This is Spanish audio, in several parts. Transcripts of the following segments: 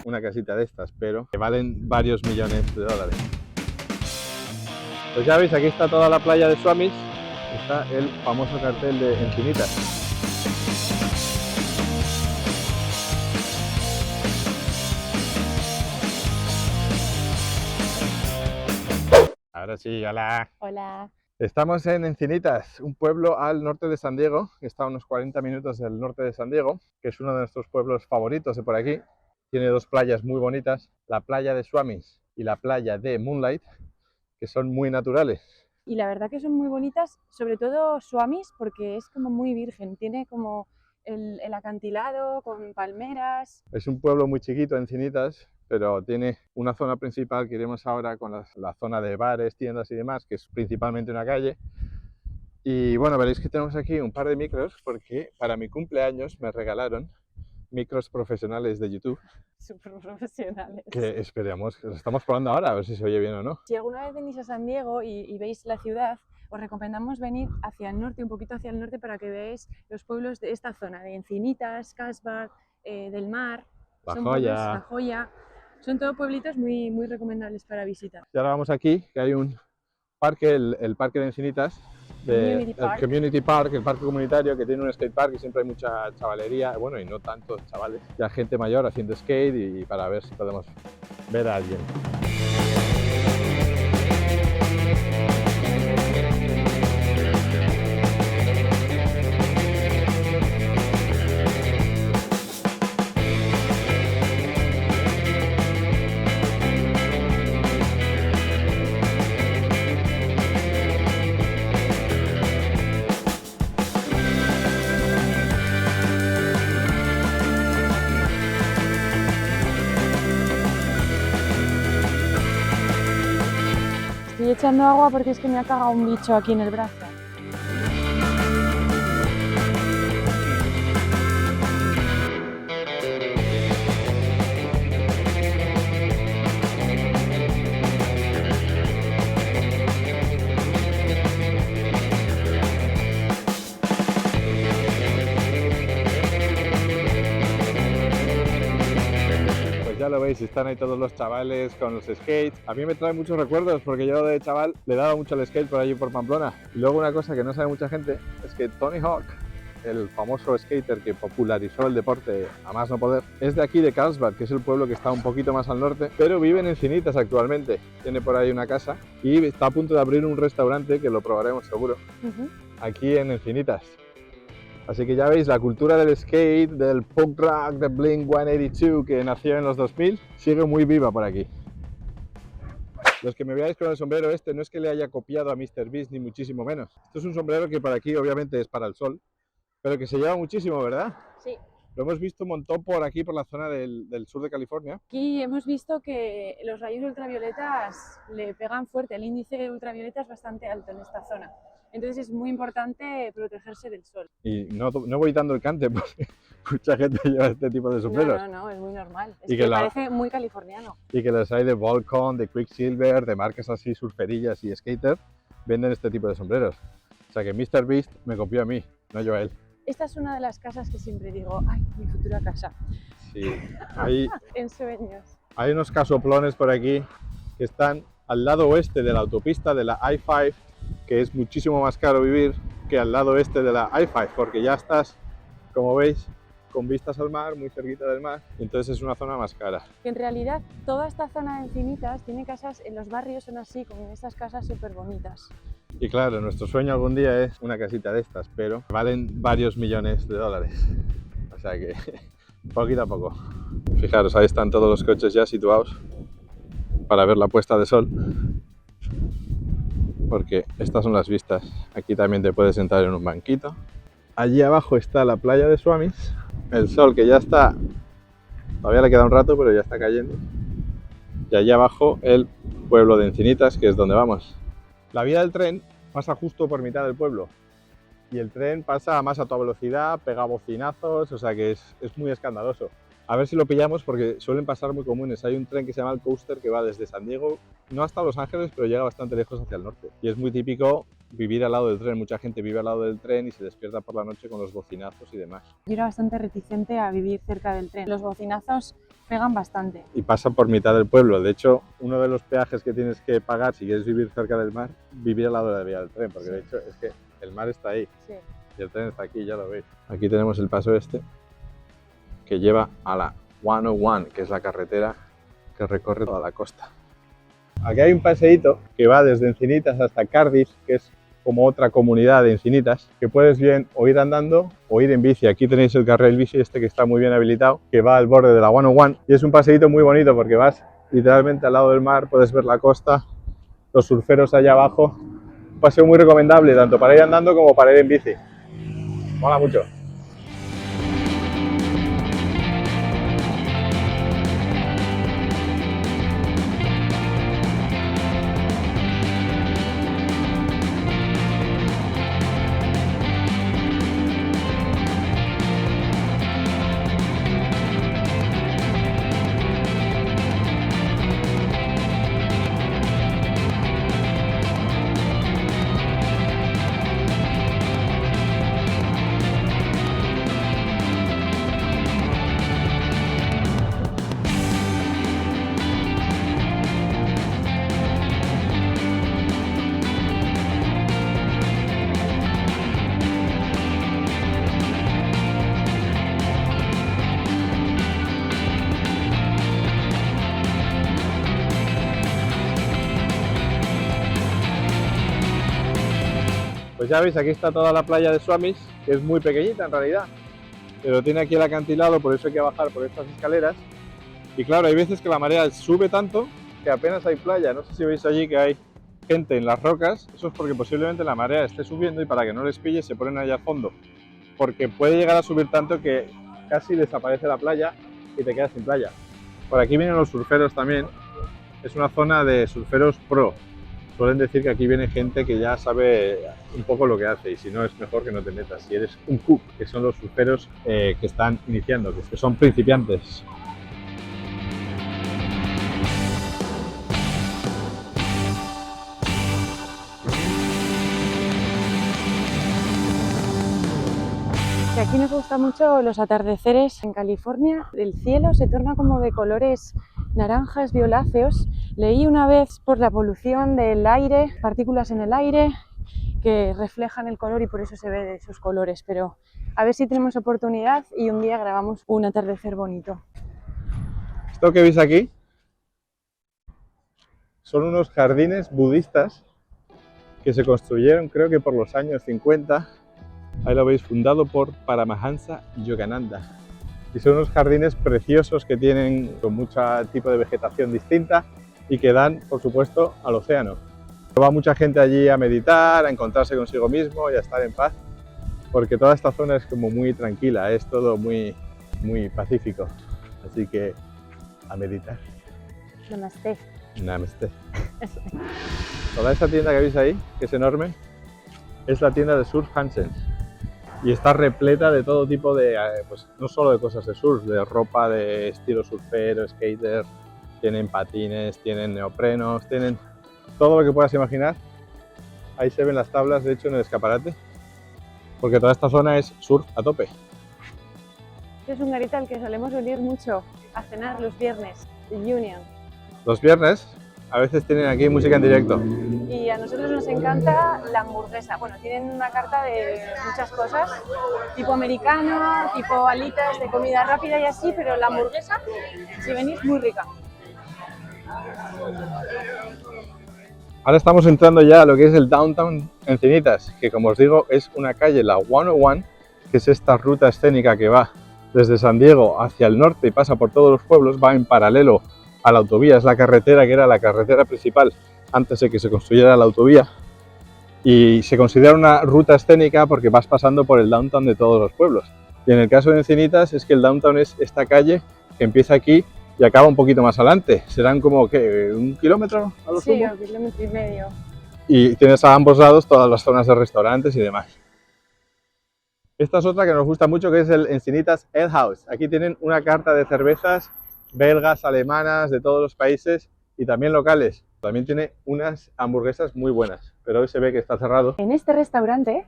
una casita de estas, pero que valen varios millones de dólares. Pues ya veis, aquí está toda la playa de Swamis, está el famoso cartel de Encinitas. Ahora sí, hola. Hola. Estamos en Encinitas, un pueblo al norte de San Diego, que está a unos 40 minutos del norte de San Diego, que es uno de nuestros pueblos favoritos de por aquí. Tiene dos playas muy bonitas, la playa de Swamis y la playa de Moonlight, que son muy naturales. Y la verdad que son muy bonitas, sobre todo Swamis, porque es como muy virgen, tiene como el acantilado con palmeras. Es un pueblo muy chiquito, Encinitas, pero tiene una zona principal que iremos ahora con la zona de bares, tiendas y demás, que es principalmente una calle. Y bueno, veréis que tenemos aquí un par de micros porque para mi cumpleaños me regalaron micros profesionales de YouTube. Súper profesionales. Que esperemos, que los estamos probando ahora, a ver si se oye bien o no. Si alguna vez venís a San Diego y veis la ciudad, os recomendamos venir hacia el norte, un poquito hacia el norte, para que veáis los pueblos de esta zona, de Encinitas, Carlsbad, del Mar, La son Joya. pueblos, La Joya. Son todos pueblitos muy, muy recomendables para visitar. Y ahora vamos aquí, que hay un parque, el parque de Encinitas, Community Park. el Community Park, el parque comunitario, que tiene un skate park y siempre hay mucha chavalería, bueno, y no tantos chavales, ya gente mayor haciendo skate y para ver si podemos ver a alguien. Estoy echando agua porque es que me ha cagado un bicho aquí en el brazo. Ya lo veis, están ahí todos los chavales con los skates. A mí me trae muchos recuerdos porque yo de chaval le daba mucho al skate por allí por Pamplona. Y luego una cosa que no sabe mucha gente es que Tony Hawk, el famoso skater que popularizó el deporte a más no poder, es de aquí de Carlsbad, que es el pueblo que está un poquito más al norte, pero vive en Encinitas actualmente. Tiene por ahí una casa y está a punto de abrir un restaurante que lo probaremos seguro, aquí en Encinitas. Así que ya veis, la cultura del skate, del punk rock, de Blink-182 que nació en los 2000, sigue muy viva por aquí. Los que me veáis con el sombrero este no es que le haya copiado a MrBeast ni muchísimo menos. Esto es un sombrero que para aquí obviamente es para el sol, pero que se lleva muchísimo, ¿verdad? Sí. Lo hemos visto un montón por aquí, por la zona del sur de California. Aquí hemos visto que los rayos ultravioletas le pegan fuerte, el índice de ultravioleta es bastante alto en esta zona. Entonces es muy importante protegerse del sol. Y no voy dando el cante porque mucha gente lleva este tipo de sombreros. No, es muy normal. Es Y que que parece muy californiano. Y que los hay de Volcom, de Quicksilver, de marcas así surferillas y skater, venden este tipo de sombreros. O sea que MrBeast me copió a mí, no yo a él. Esta es una de las casas que siempre digo, ay, mi futura casa. Sí, En sueños. Hay unos casoplones por aquí que están al lado oeste de la autopista de la I-5, que es muchísimo más caro vivir que al lado este de la I-5, porque ya estás, como veis, con vistas al mar, muy cerquita del mar, entonces es una zona más cara. En realidad, toda esta zona de Encinitas tiene casas, en los barrios son así, con estas casas súper bonitas. Y claro, nuestro sueño algún día es una casita de estas, pero valen varios millones de dólares. O sea que, poquito a poco. Fijaros, ahí están todos los coches ya situados para ver la puesta de sol. Porque estas son las vistas. Aquí también te puedes sentar en un banquito. Allí abajo está la playa de Swamis. El sol que ya está, todavía le queda un rato, pero ya está cayendo. Y allí abajo el pueblo de Encinitas, que es donde vamos. La vía del tren pasa justo por mitad del pueblo. Y el tren pasa más a toda velocidad, pega bocinazos, o sea que es muy escandaloso. A ver si lo pillamos porque suelen pasar muy comunes. Hay un tren que se llama el Coaster que va desde San Diego, no hasta Los Ángeles, pero llega bastante lejos hacia el norte. Y es muy típico vivir al lado del tren. Mucha gente vive al lado del tren y se despierta por la noche con los bocinazos y demás. Yo era bastante reticente a vivir cerca del tren. Los bocinazos pegan bastante. Y pasa por mitad del pueblo. De hecho, uno de los peajes que tienes que pagar si quieres vivir cerca del mar, vivir al lado de la vía del tren, porque de hecho es que el mar está ahí. Sí. Y el tren está aquí, ya lo veis. Aquí tenemos el paso este que lleva a la 101, que es la carretera que recorre toda la costa. Aquí hay un paseíto que va desde Encinitas hasta Cardiff, que es como otra comunidad de Encinitas, que puedes bien o ir andando o ir en bici. Aquí tenéis el carril bici este que está muy bien habilitado, que va al borde de la 101 y es un paseíto muy bonito porque vas literalmente al lado del mar, puedes ver la costa, los surferos allá abajo. Un paseo muy recomendable tanto para ir andando como para ir en bici. Mola mucho. Pues ya veis, aquí está toda la playa de Swamis, que es muy pequeñita en realidad, pero tiene aquí el acantilado, por eso hay que bajar por estas escaleras. Y claro, hay veces que la marea sube tanto que apenas hay playa. No sé si veis allí que hay gente en las rocas, eso es porque posiblemente la marea esté subiendo y para que no les pille se ponen allá a fondo, porque puede llegar a subir tanto que casi desaparece la playa y te quedas sin playa. Por aquí vienen los surferos también, es una zona de surferos pro. Suelen decir que aquí viene gente que ya sabe un poco lo que hace y si no es mejor que no te metas. Si eres un cook, que son los surferos que están iniciando, que son principiantes. Que aquí nos gustan mucho los atardeceres en California. El cielo se torna como de colores naranjas violáceos. Leí una vez por la polución del aire, partículas en el aire que reflejan el color y por eso se ve de esos colores, pero a ver si tenemos oportunidad y un día grabamos un atardecer bonito. Esto que veis aquí son unos jardines budistas que se construyeron creo que por los años 50, ahí lo veis, fundado por Paramahansa Yogananda. Y son unos jardines preciosos que tienen con mucho tipo de vegetación distinta y que dan, por supuesto, al océano. Va mucha gente allí a meditar, a encontrarse consigo mismo y a estar en paz, porque toda esta zona es como muy tranquila, es todo muy pacífico. Así que a meditar. Namaste. Namaste. Toda esta tienda que veis ahí, que es enorme, es la tienda de Surf Hansen. Y está repleta de todo tipo de, pues no solo de cosas de surf, de ropa de estilo surfero, skater, tienen patines, tienen neoprenos, tienen todo lo que puedas imaginar. Ahí se ven las tablas, de hecho, en el escaparate, porque toda esta zona es surf a tope. Este es un garito al que solemos venir mucho a cenar los viernes, el Union. Los viernes a veces tienen aquí música en directo. Y a nosotros nos encanta la hamburguesa. Bueno, tienen una carta de muchas cosas, tipo americano, tipo alitas de comida rápida y así, pero la hamburguesa, si venís, muy rica. Ahora estamos entrando ya a lo que es el Downtown Encinitas, que como os digo es una calle, la 101, que es esta ruta escénica que va desde San Diego hacia el norte y pasa por todos los pueblos, va en paralelo a la autovía, es la carretera que era la carretera principal antes de que se construyera la autovía y se considera una ruta escénica porque vas pasando por el downtown de todos los pueblos. Y en el caso de Encinitas es que el downtown es esta calle que empieza aquí y acaba un poquito más adelante, serán como que 1 kilómetro a lo sumo. Sí, 1,5 kilómetros. Y tienes a ambos lados todas las zonas de restaurantes y demás. Esta es otra que nos gusta mucho, que es el Encinitas Ale House. Aquí tienen una carta de cervezas belgas, alemanas, de todos los países y también locales. También tiene unas hamburguesas muy buenas, pero hoy se ve que está cerrado. En este restaurante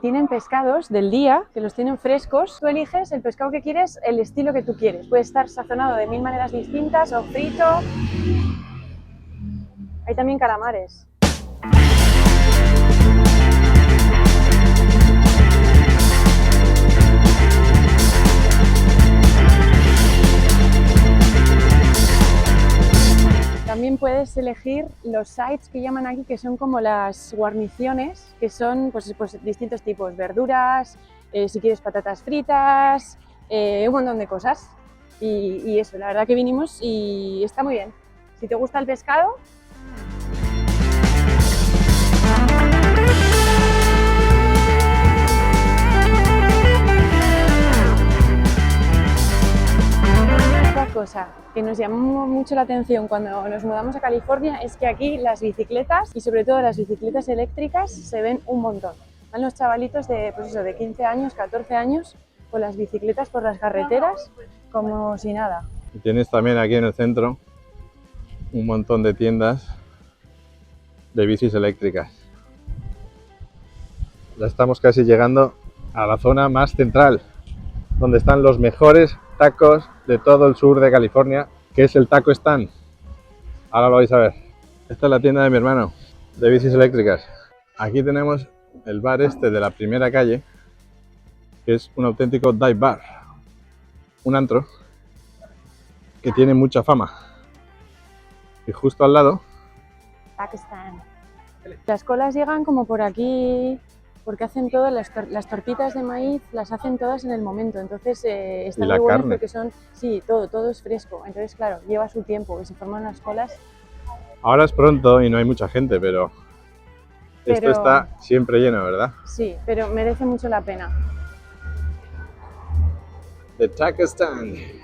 tienen pescados del día, que los tienen frescos. Tú eliges el pescado que quieres, el estilo que tú quieres. Puede estar sazonado de 1000 maneras distintas o frito. Hay también calamares. También puedes elegir los sides que llaman aquí, que son como las guarniciones, que son pues distintos tipos, verduras, si quieres patatas fritas, un montón de cosas. Y eso, la verdad que vinimos y está muy bien. Si te gusta el pescado... Cosa que nos llamó mucho la atención cuando nos mudamos a California es que aquí las bicicletas y sobre todo las bicicletas eléctricas se ven un montón. Van los chavalitos de, pues eso, de 15 años, 14 años con las bicicletas por las carreteras como si nada. Y tienes también aquí en el centro un montón de tiendas de bicis eléctricas. Ya estamos casi llegando a la zona más central, donde están los mejores tacos de todo el sur de California, que es el Taco Stand. Ahora lo vais a ver. Esta es la tienda de mi hermano, de bicis eléctricas. Aquí tenemos el bar este de la primera calle, que es un auténtico dive bar, un antro que tiene mucha fama. Y justo al lado... Taco Stand. Las colas llegan como por aquí... porque hacen todas las tortitas de maíz, las hacen todas en el momento, entonces está muy bueno porque son, sí, todo es fresco, entonces claro, lleva su tiempo, que se forman las colas. Ahora es pronto y no hay mucha gente, pero esto está siempre lleno, ¿verdad? Sí, pero merece mucho la pena. The Taco Stand.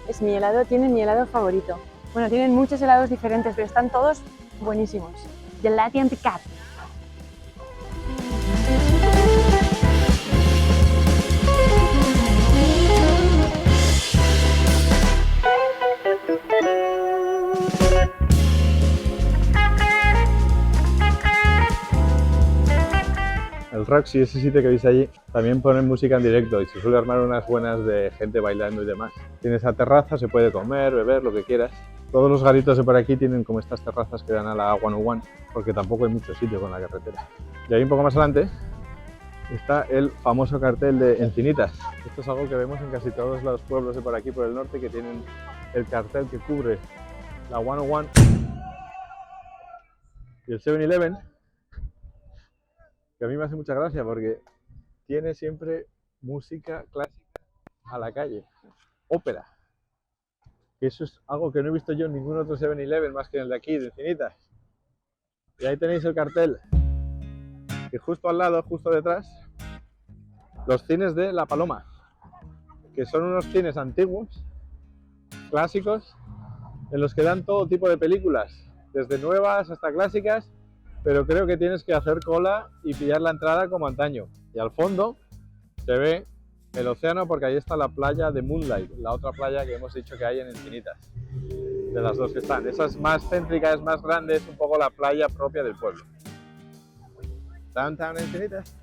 Es mi helado, tienen mi helado favorito. Bueno, tienen muchos helados diferentes, pero están todos buenísimos. Gelati and Picat. El Roxy, ese sitio que veis allí, también ponen música en directo y se suele armar unas buenas de gente bailando y demás. Tienes esa terraza, se puede comer, beber, lo que quieras. Todos los garitos de por aquí tienen como estas terrazas que dan a la 101, porque tampoco hay mucho sitio con la carretera. Y ahí un poco más adelante está el famoso cartel de Encinitas. Esto es algo que vemos en casi todos los pueblos de por aquí, por el norte, que tienen el cartel que cubre la 101 y el 7-Eleven. Que a mí me hace mucha gracia porque tiene siempre música clásica a la calle, ópera. Que eso es algo que no he visto yo en ningún otro 7-Eleven más que en el de aquí, de Encinitas. Y ahí tenéis el cartel. Y justo al lado, justo detrás, los cines de La Paloma, que son unos cines antiguos, clásicos, en los que dan todo tipo de películas, desde nuevas hasta clásicas, pero creo que tienes que hacer cola y pillar la entrada como antaño. Y al fondo se ve el océano porque ahí está la playa de Moonlight, la otra playa que hemos dicho que hay en Encinitas, de las dos que están. Esa es más céntrica, es más grande, es un poco la playa propia del pueblo. Downtown Encinitas.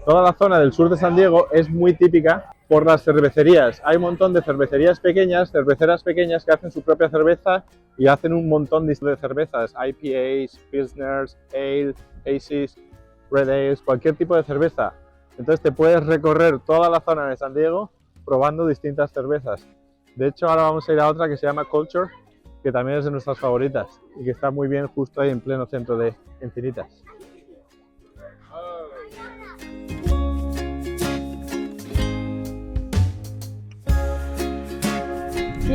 Toda la zona del sur de San Diego es muy típica por las cervecerías. Hay un montón de cervecerías pequeñas, cerveceras pequeñas que hacen su propia cerveza y hacen un montón de cervezas, IPAs, Pilsners, Ale, Hazies, Red Ales, cualquier tipo de cerveza. Entonces te puedes recorrer toda la zona de San Diego probando distintas cervezas. De hecho, ahora vamos a ir a otra que se llama Culture, que también es de nuestras favoritas y que está muy bien justo ahí en pleno centro de Encinitas.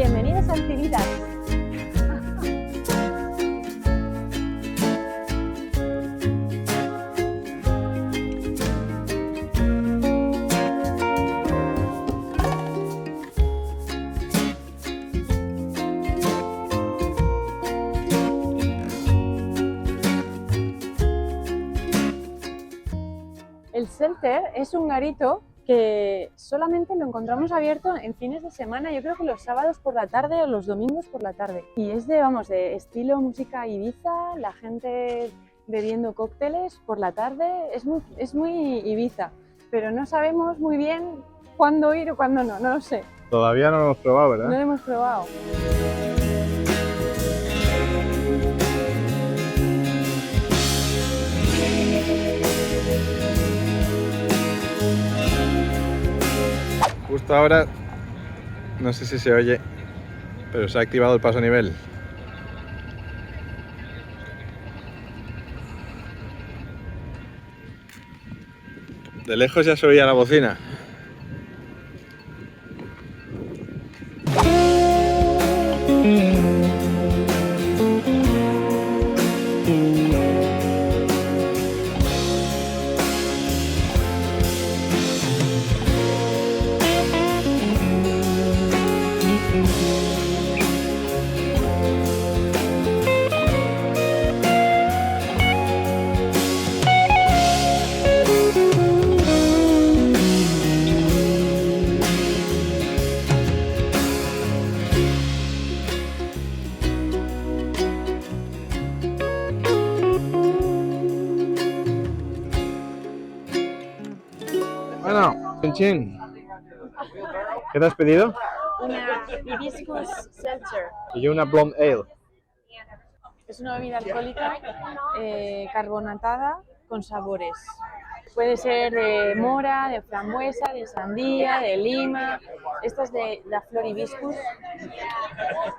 Bienvenidos a Encinitas. El Shelter es un garito que solamente lo encontramos abierto en fines de semana, yo creo que los sábados por la tarde o los domingos por la tarde. Y es de estilo música Ibiza, la gente bebiendo cócteles por la tarde, es muy Ibiza, pero no sabemos muy bien cuándo ir o cuándo no lo sé. Todavía no lo hemos probado, ¿verdad? No lo hemos probado. Justo ahora, no sé si se oye, pero se ha activado el paso a nivel. De lejos ya se oía la bocina. Bueno, Chin, ¿qué te has pedido? Una Hibiscus Seltzer. Y yo una Blonde Ale. Es una bebida alcohólica carbonatada con sabores. Puede ser de mora, de frambuesa, de sandía, de lima. Esta es de la flor hibiscus.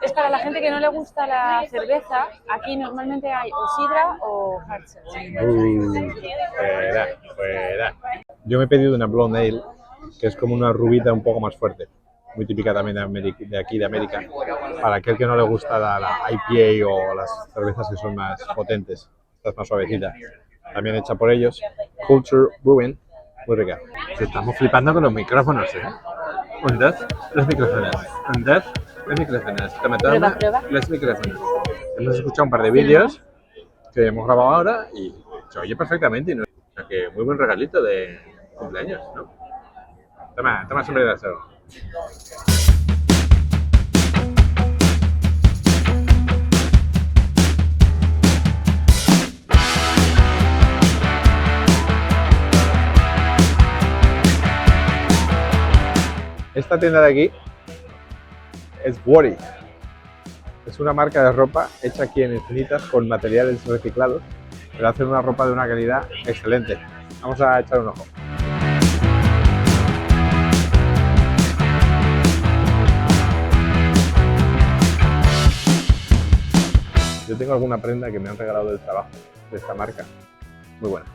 Es para la gente que no le gusta la cerveza. Aquí normalmente hay o sidra o hard seltzer. Fuera. Yo me he pedido una Blonde Ale, que es como una rubita un poco más fuerte. Muy típica también de aquí de América. Para aquel que no le gusta la IPA o las cervezas que son más potentes. Esta es más suavecita. También hecha por ellos. Culture Brewing. Muy rica. Estamos flipando con los micrófonos, ¿eh? Un, dos, tres micrófonos. Un, dos, tres micrófonos. Prueba. Los micrófonos. Hemos escuchado un par de vídeos que hemos grabado ahora y se oye perfectamente. ¿No? O sea que muy buen regalito de cumpleaños, ¿no? Toma sombrerazo. Esta tienda de aquí es Worry. Es una marca de ropa hecha aquí en Encinitas con materiales reciclados, pero hacen una ropa de una calidad excelente. Vamos a echar un ojo. Yo tengo alguna prenda que me han regalado del trabajo de esta marca. Muy buena.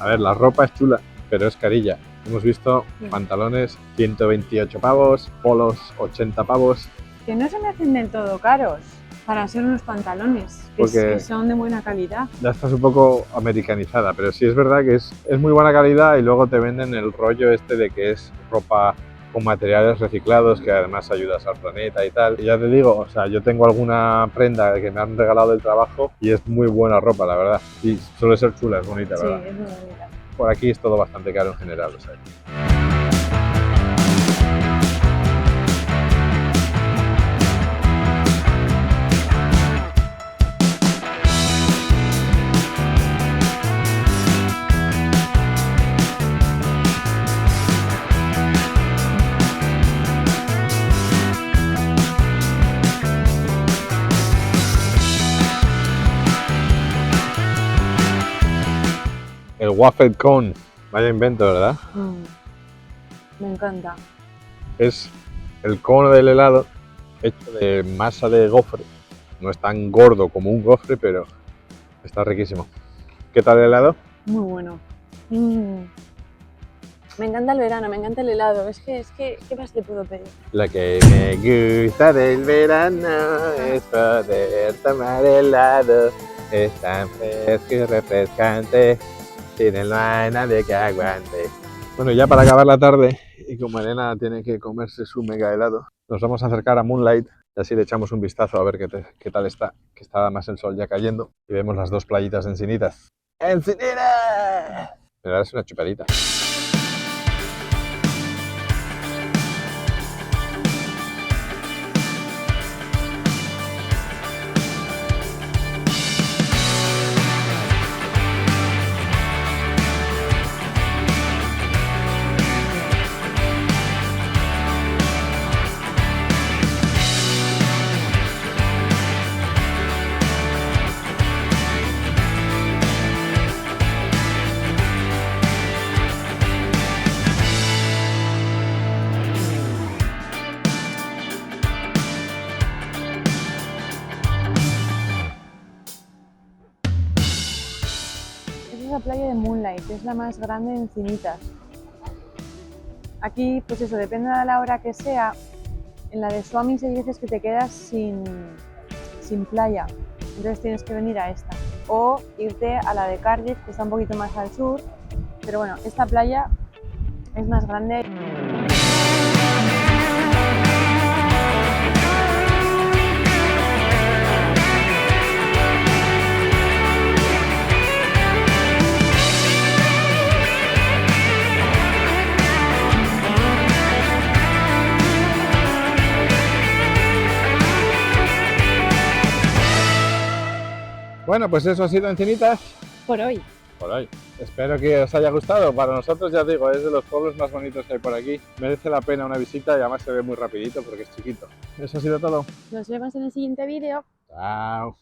A ver, la ropa es chula, pero es carilla. Hemos visto pantalones 128 pavos, polos 80 pavos. Que no se me hacen del todo caros para ser unos pantalones, que son de buena calidad. Ya estás un poco americanizada, pero sí es verdad que es muy buena calidad y luego te venden el rollo este de que es ropa con materiales reciclados, que además ayudas al planeta y tal. Y ya te digo, o sea, yo tengo alguna prenda que me han regalado del trabajo y es muy buena ropa, la verdad. Y suele ser chula, es bonita, ¿verdad? Sí, es muy bonita. Por aquí es todo bastante caro en general, o sea. El waffle cone, vaya invento, ¿verdad? Me encanta. Es el cono del helado hecho de masa de gofre. No es tan gordo como un gofre, pero está riquísimo. ¿Qué tal el helado? Muy bueno. Me encanta el verano, me encanta el helado. Es que, ¿qué más le puedo pedir? Lo que me gusta del verano es poder tomar helado. Es tan fresco y refrescante, sin él no hay nadie que aguante. Bueno, ya para acabar la tarde, y como Elena tiene que comerse su mega helado, nos vamos a acercar a Moonlight y así le echamos un vistazo a ver qué tal está, que está además el sol ya cayendo y vemos las dos playitas de Encinitas. ¡Encinitas! Me darás una chupadita. Esta es la playa de Moonlight, es la más grande de Encinitas. Aquí, pues eso, depende de la hora que sea. En la de Swami hay veces que te quedas sin playa, entonces tienes que venir a esta. O irte a la de Cardiff, que está un poquito más al sur. Pero bueno, esta playa es más grande. Bueno, pues eso ha sido Encinitas Por hoy. por hoy. Espero que os haya gustado. Para nosotros, ya os digo, es de los pueblos más bonitos que hay por aquí. Merece la pena una visita y además se ve muy rapidito porque es chiquito. Eso ha sido todo. Nos vemos en el siguiente vídeo. Chao.